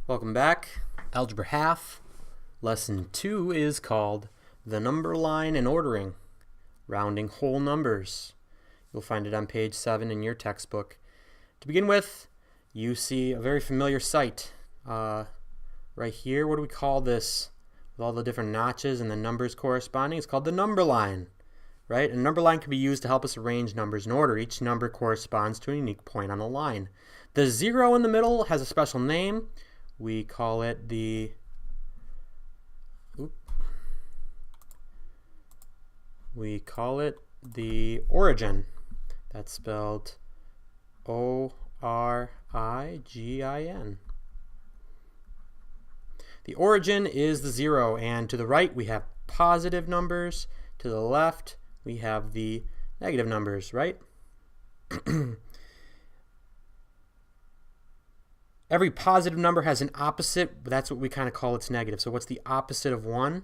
Welcome back. Algebra half. Lesson 2 is called The Number Line and Ordering, Rounding Whole Numbers. You'll find it on page 7 in your textbook. To begin with, you see a very familiar sight. Right here, what do we call this? With all the different notches and the numbers corresponding, it's called the number line. Right? A number line can be used to help us arrange numbers in order. Each number corresponds to a unique point on the line. The 0 in the middle has a special name. We call it the origin. That's spelled O-R-I-G-I-N. The origin is the 0, and to the right we have positive numbers. To the left we have the negative numbers, right? Every positive number has an opposite, but that's what we kind of call its negative. So what's the opposite of 1?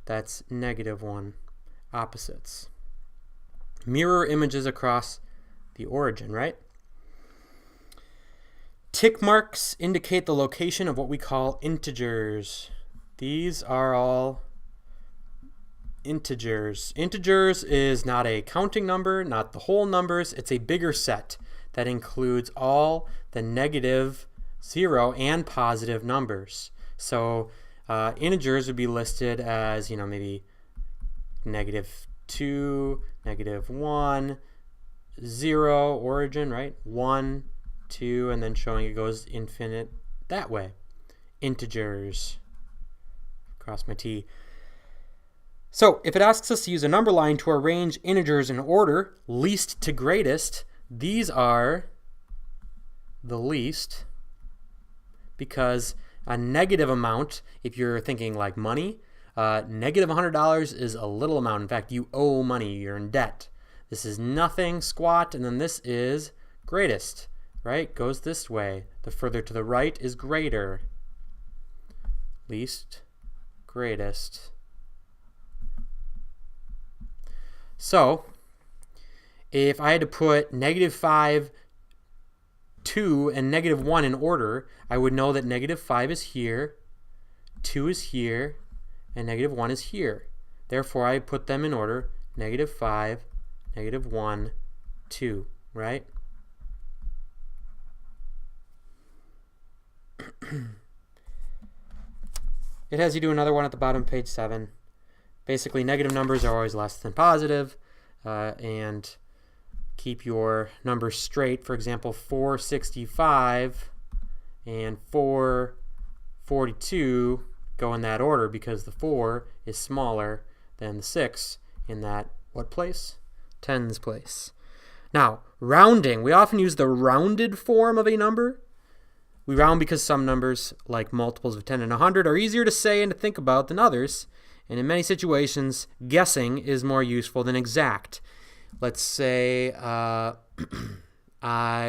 That's negative 1. Opposites. Mirror images across the origin, right? Tick marks indicate the location of what we call integers. These are all integers. Integers is not a counting number, not the whole numbers. It's a bigger set that includes all the negative, 0, and positive numbers. So integers would be listed as, maybe -2, -1, 0, origin, right? 1, 2, and then showing it goes infinite that way. Integers. Cross my T. So if it asks us to use a number line to arrange integers in order, least to greatest, these are the least, because a negative amount, if you're thinking like money, negative $100 is a little amount. In fact, you owe money, you're in debt. This is nothing, squat, and then this is greatest, right? Goes this way. The further to the right is greater. Least, greatest. So, if I had to put -5, 2, and -1 in order, I would know that -5 is here, 2 is here, and -1 is here. Therefore, I put them in order: -5, -1, 2, right? It has you do another one at the bottom of page 7. Basically, negative numbers are always less than positive, and keep your numbers straight. For example, 465 and 442 go in that order because the 4 is smaller than the 6 in that what place? Tens place. Now, rounding. We often use the rounded form of a number. We round because some numbers, like multiples of 10 and 100, are easier to say and to think about than others. And in many situations, guessing is more useful than exact. Let's say I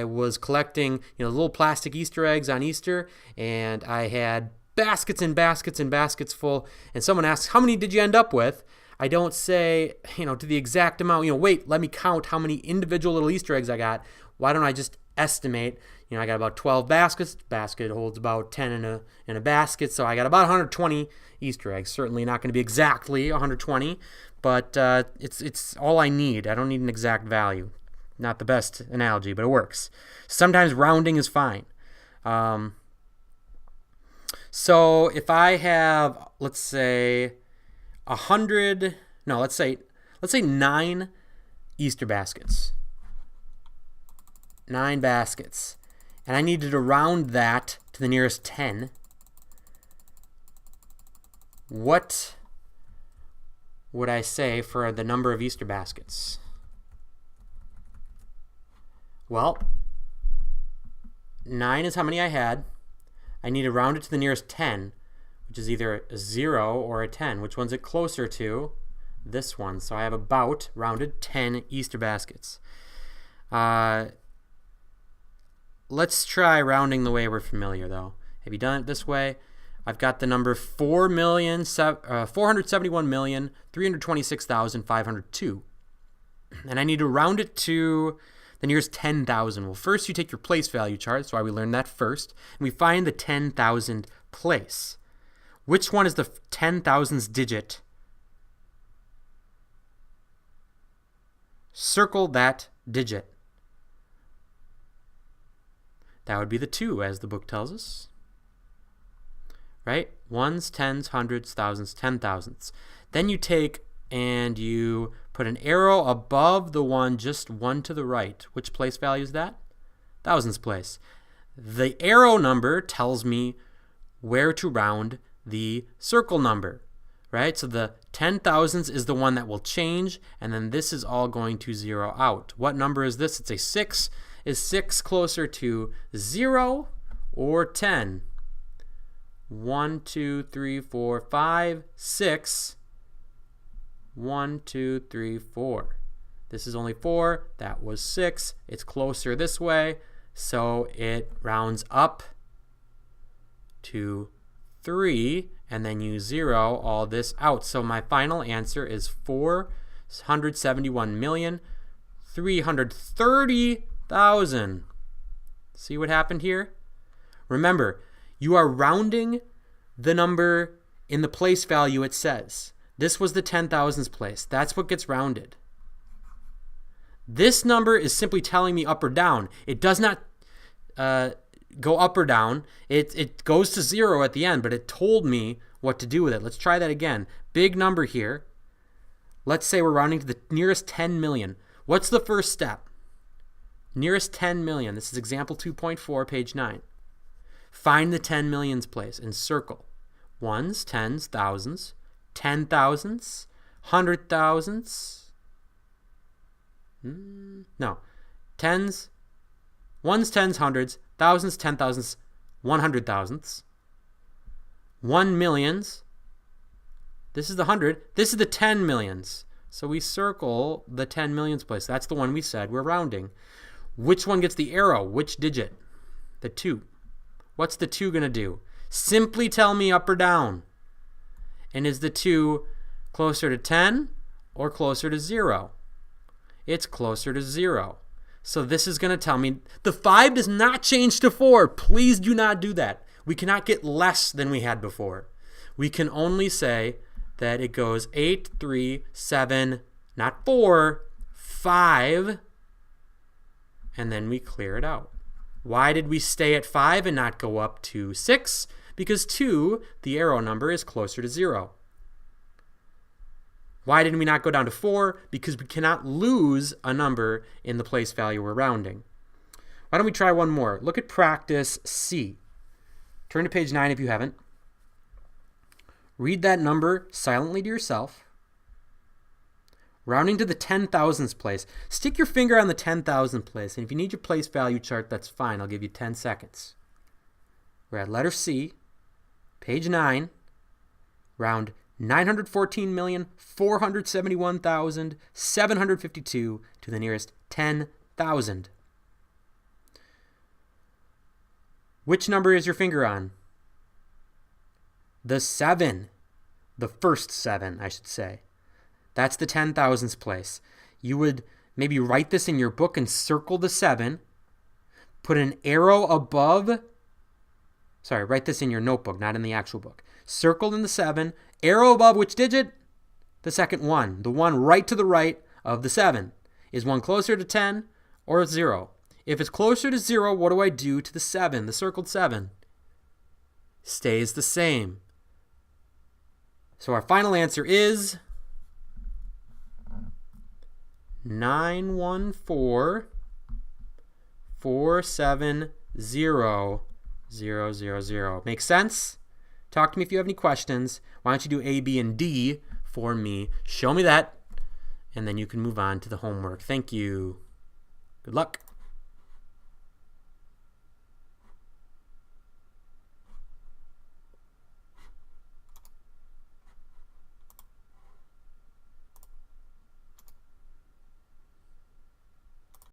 was collecting little plastic Easter eggs on Easter, and I had baskets and baskets and baskets full, and someone asks, how many did you end up with? I don't say, to the exact amount, wait, let me count how many individual little Easter eggs I got. Why don't I just estimate? I got about 12 baskets. Basket holds about 10 in a basket, so I got about 120 Easter eggs. Certainly not going to be exactly 120, but it's all I need. I don't need an exact value. Not the best analogy, but it works. Sometimes rounding is fine. So if I have, let's say 9 Easter baskets. 9 baskets. And I needed to round that to the nearest 10. What would I say for the number of Easter baskets? Well, 9 is how many I had. I need to round it to the nearest 10, which is either a 0 or a 10. Which one's it closer to? This one. So I have about, rounded, 10 Easter baskets. Let's try rounding the way we're familiar, though. Have you done it this way? I've got the number 471,326,502. And I need to round it to The nearest 10,000. Well, first you take your place value chart. That's why we learned that first. And we find the 10,000 place. Which one is the 10,000th digit? Circle that digit. That would be the 2, as the book tells us. Right? Ones, tens, hundreds, thousands, 10,000ths. Then you take and you put an arrow above the one, just one to the right. Which place value is that? Thousands place. The arrow number tells me where to round the circle number, right? So the 10,000ths is the one that will change, and then this is all going to zero out. What number is this? It's a 6. Is 6 closer to 0 or 10? 1, 2, 3, 4, 5, 6. 1, 2, 3, 4. This is only 4. That was 6. It's closer this way, so it rounds up to 3, and then you zero all this out. So my final answer is 471,330,000. See what happened here? Remember, you are rounding the number in the place value it says. This was the 10,000th place. That's what gets rounded. This number is simply telling me up or down. It does not go up or down. It goes to 0 at the end, but it told me what to do with it. Let's try that again. Big number here. Let's say we're rounding to the nearest 10 million. What's the first step? Nearest 10 million. This is example 2.4, page 9. Find the 10 millions place and circle. Ones, tens, thousands, 10,000s, 100,000s. No. Tens, ones, tens, hundreds, thousands, 10,000s, 100,000s. 1 millions. This is the 100. This is the 10 millions. So we circle the 10 millions place. That's the one we said we're rounding. Which one gets the arrow? Which digit? The 2. What's the 2 going to do? Simply tell me up or down. And is the 2 closer to 10 or closer to 0? It's closer to 0. So this is going to tell me the 5 does not change to 4. Please do not do that. We cannot get less than we had before. We can only say that it goes 8, 3, 7, not 4, 5, and then we clear it out. Why did we stay at 5 and not go up to 6? Because 2, the arrow number, is closer to 0. Why did we not go down to 4? Because we cannot lose a number in the place value we're rounding. Why don't we try one more? Look at practice C. Turn to page 9 if you haven't. Read that number silently to yourself. Rounding to the 10,000th place. Stick your finger on the 10,000th place. And if you need your place value chart, that's fine. I'll give you 10 seconds. We're at letter C, page 9. Round 914,471,752 to the nearest 10,000. Which number is your finger on? The 7. The first 7, I should say. That's the 10,000th place. You would maybe write this in your book and circle the 7. Put an arrow above. Sorry, write this in your notebook, not in the actual book. Circle in the 7. Arrow above which digit? The second 1. The one right to the right of the 7. Is 1 closer to 10 or 0? If it's closer to 0, what do I do to the 7, the circled 7? Stays the same. So our final answer is 914,470,000. Make sense? Talk to me if you have any questions. Why don't you do A, B, and D for me? Show me that, and then you can move on to the homework. Thank you. Good luck.